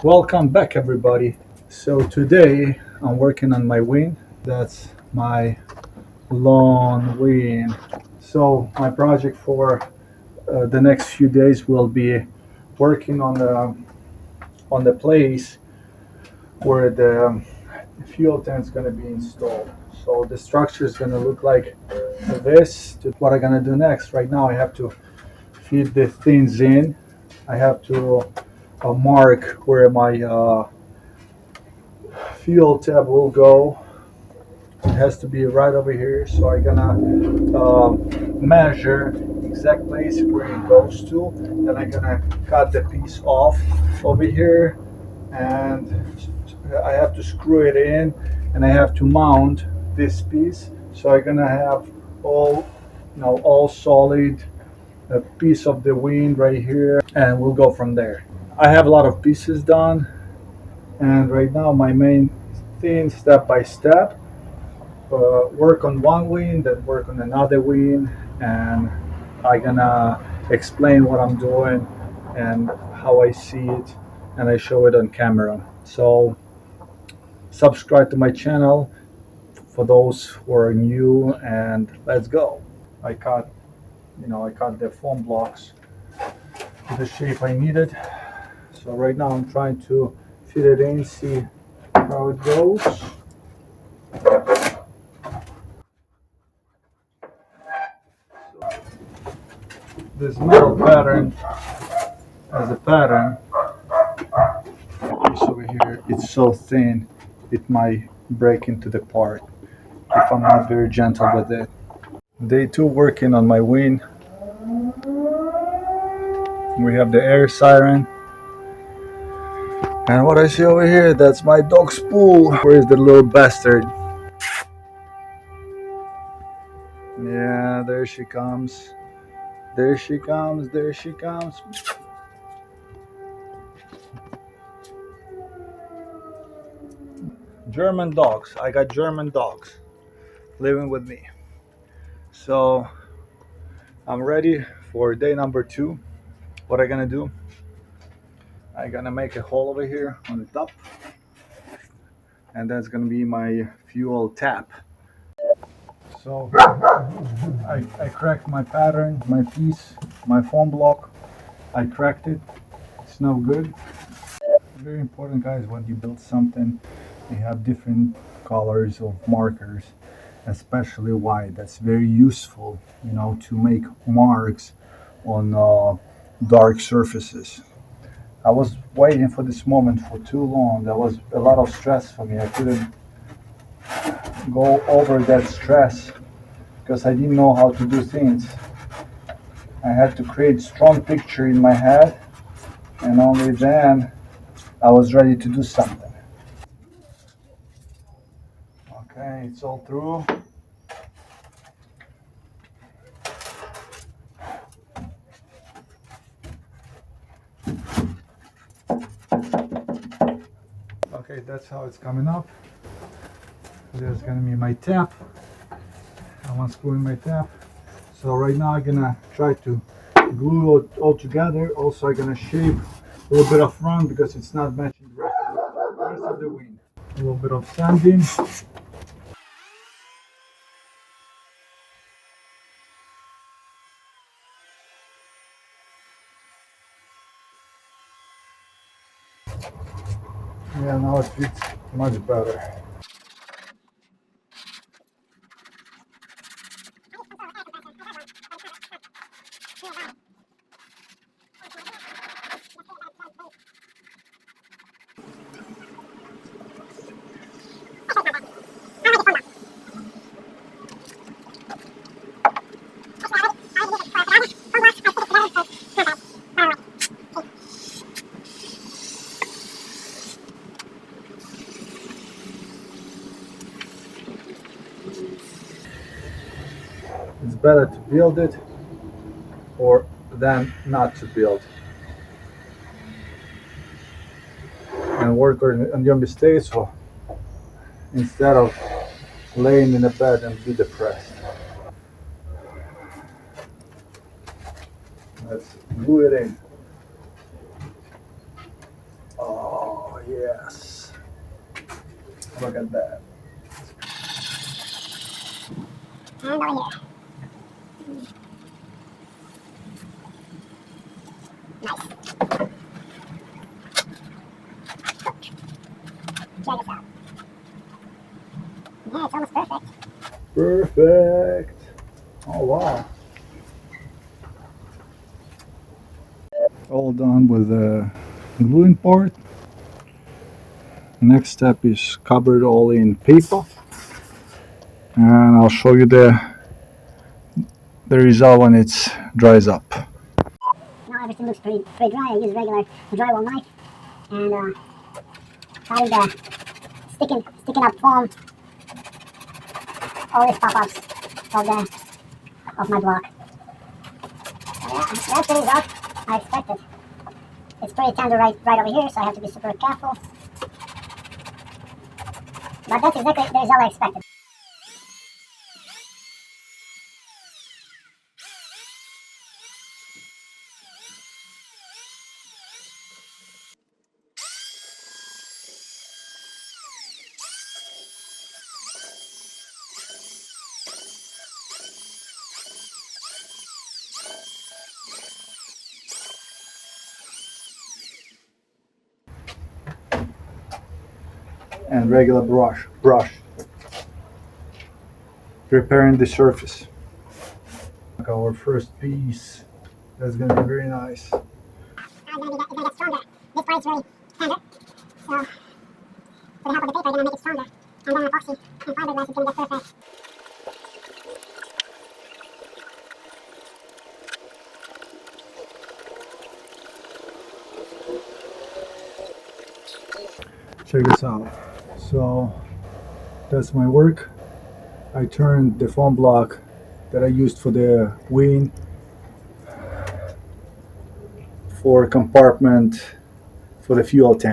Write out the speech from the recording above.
Welcome back, everybody. So today I'm working on my wing. That's my long wing. So my project for the next few days will be working on the place where the fuel tank is going to be installed. So the structure is going to look like this. What I'm going to do next? Right now, I have to feed the things in. I have to mark where my fuel tab will go. It has to be right over here, so I'm gonna measure exact place where it goes to. Then I'm gonna cut the piece off over here, and I have to screw it in, and I have to mount this piece. So I'm gonna have all solid a piece of the wing right here, and we'll go from there. I have a lot of pieces done, and right now my main thing, step by step, work on one wing, then work on another wing, and I'm gonna explain what I'm doing and how I see it, and I show it on camera. So subscribe to my channel for those who are new, and let's go. I cut, I cut the foam blocks to the shape I needed. So right now I'm trying to fit it in, see how it goes. This metal pattern as a pattern is over here. It's so thin it might break into the part if I'm not very gentle with it. Day two working on my wing. We have the air siren. And what I see over here, that's my dog spool. Where is the little bastard? Yeah, there she comes. There she comes, there she comes. German dogs. I got German dogs living with me. So I'm ready for day number two. What I'm gonna do, I'm gonna make a hole over here on the top, and that's gonna be my fuel tap. So I cracked my pattern, my piece, my foam block. I cracked it. It's no good. Very important, guys, when you build something, you have different colors of markers, especially white. That's very useful, to make marks on dark surfaces. I was waiting for this moment for too long. That was a lot of stress for me. I couldn't go over that stress because I didn't know how to do things. I had to create strong picture in my head, and only then I was ready to do something. Okay, it's all through. Okay, that's how it's coming up. There's gonna be my tap. I'm unscrewing my tap. So right now I'm gonna try to glue it all together. Also I'm gonna shape a little bit of front because it's not matching the rest of the wing. A little bit of sanding. Yeah, now it fits much better. It's better to build it or than not to build, and work on your mistakes instead of laying in a bed and be depressed. Let's glue it in. Oh. Yes. Look at that. And over here. Nice. Check this out. Yeah, it's almost perfect. Perfect. Oh wow. All done with the gluing part. Next step is cover it all in paper, and I'll show you the result when it dries up. Now everything looks pretty dry. I use regular drywall knife and cutting the sticking up foam. All these pop-ups of my block. So yeah, that's the result I expected. It's pretty tender right over here, so I have to be super careful. But that's exactly the result I expected. And regular brush, preparing the surface. Like our first piece, that's gonna be very nice. It's gonna get stronger. This part is really tender, so with the help of the paper, I'm gonna make it stronger. And then epoxy and fiberglass is gonna get perfect. Check this out. So that's my work. I turned the foam block that I used for the wing for compartment for the fuel tank.